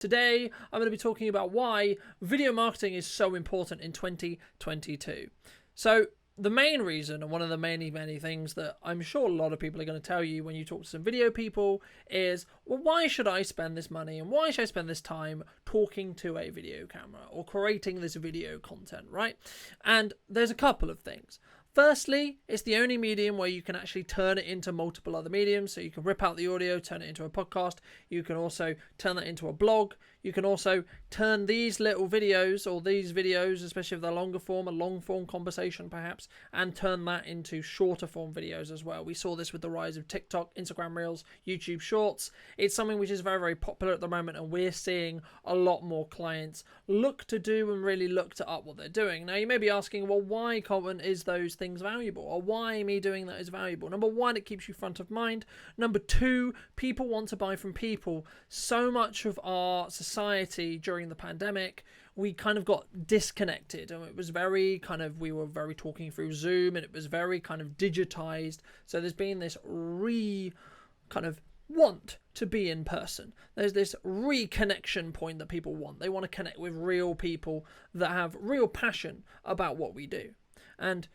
Today, I'm going to be talking about why video marketing is so important in 2022. So, the main reason, and one of the many things that I'm sure a lot of people are going to tell you when you talk to some video people is, well, why should I spend this money and why should I spend this time talking to a video camera or creating this video content, right? And there's a couple of things. Firstly, it's the only medium where you can actually turn it into multiple other mediums. So you can rip out the audio, turn it into a podcast. You can also turn that into a blog. You can also turn these little videos, or these videos, especially if they're longer form, a long form conversation perhaps, and turn that into shorter form videos as well. We saw this with the rise of TikTok, Instagram Reels, YouTube Shorts. It's something which is very popular at the moment, and we're seeing a lot more clients look to do and really look to up what they're doing. Now, you may be asking, well, why, Colton, is those things valuable, or why me doing that is valuable? Number one, it keeps you front of mind. Number two, people want to buy from people. So much of our society during the pandemic, we kind of got disconnected, and it was very we were very talking through Zoom, and it was very kind of digitized. So there's been this want to be in person. There's this reconnection point that people want. They want to connect with real people that have real passion about what we do. And,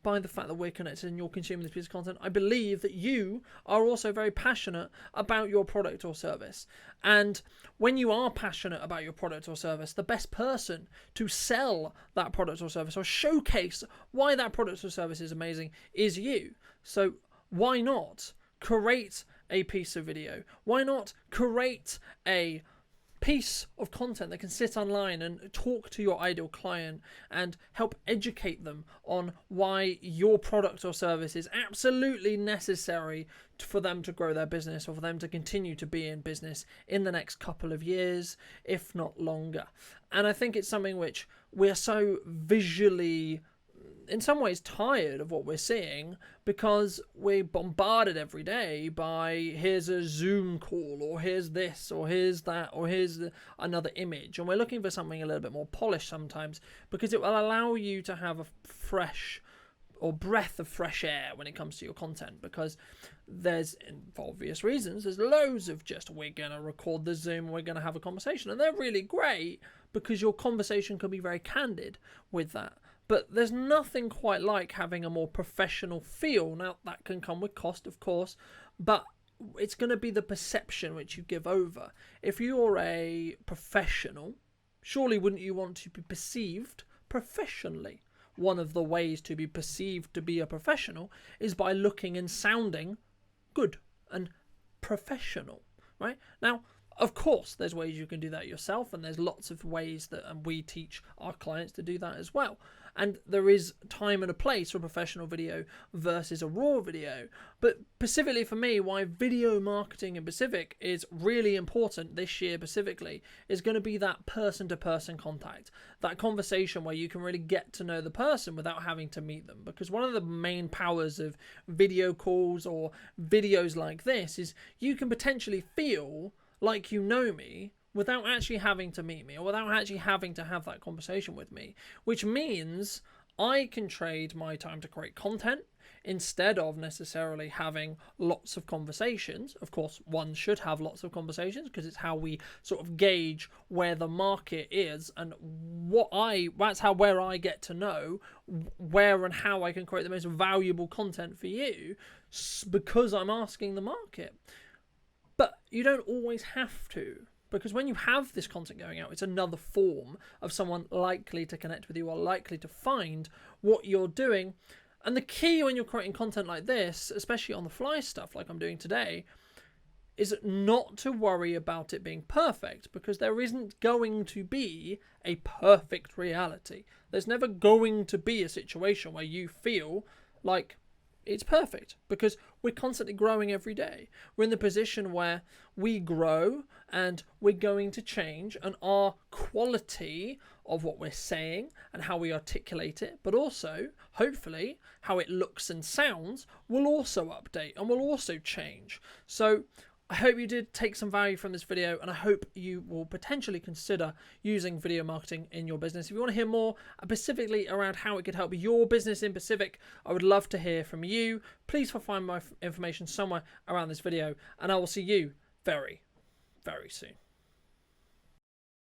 by the fact that we're connected and you're consuming this piece of content, I believe that you are also very passionate about your product or service. And when you are passionate about your product or service, the best person to sell that product or service or showcase why that product or service is amazing is you. So why not create a piece of video? Why not create a piece of content that can sit online and talk to your ideal client and help educate them on why your product or service is absolutely necessary for them to grow their business, or for them to continue to be in business in the next couple of years, if not longer. And I think it's something which we're so visually, in some ways, tired of what we're seeing, because we're bombarded every day by, here's a Zoom call, or here's this, or here's that, or here's another image. And we're looking for something a little bit more polished sometimes, because it will allow you to have a fresh or breath of fresh air when it comes to your content, because there's, for obvious reasons, there's loads of just, we're going to record the Zoom, we're going to have a conversation, and they're really great because your conversation can be very candid with that. But there's nothing quite like having a more professional feel. Now, that can come with cost, of course, but it's going to be the perception which you give over. If you're a professional, surely wouldn't you want to be perceived professionally? One of the ways to be perceived to be a professional is by looking and sounding good and professional, right? Now, of course, there's ways you can do that yourself, and there's lots of ways that we teach our clients to do that as well. And there is time and a place for professional video versus a raw video. But specifically for me, why video marketing in Pacific is really important this year specifically is going to be that person-to-person contact. That conversation where you can really get to know the person without having to meet them. Because one of the main powers of video calls or videos like this is you can potentially feel like you know me without actually having to meet me, or without actually having to have that conversation with me, which means I can trade my time to create content instead of necessarily having lots of conversations. Of course, one should have lots of conversations because it's how we sort of gauge where the market is, and where I get to know where and how I can create the most valuable content for you, because I'm asking the market. But you don't always have to, because when you have this content going out, it's another form of someone likely to connect with you, or likely to find what you're doing. And the key when you're creating content like this, especially on the fly stuff like I'm doing today, is not to worry about it being perfect, because there isn't going to be a perfect reality. There's never going to be a situation where you feel like it's perfect, because we're constantly growing every day. We're in the position where we grow and we're going to change, and our quality of what we're saying and how we articulate it, but also, hopefully, how it looks and sounds will also update and will also change. So I hope you did take some value from this video, and I hope you will potentially consider using video marketing in your business. If you want to hear more specifically around how it could help your business in Pacific, I would love to hear from you. Please find my information somewhere around this video, and I will see you very, very soon.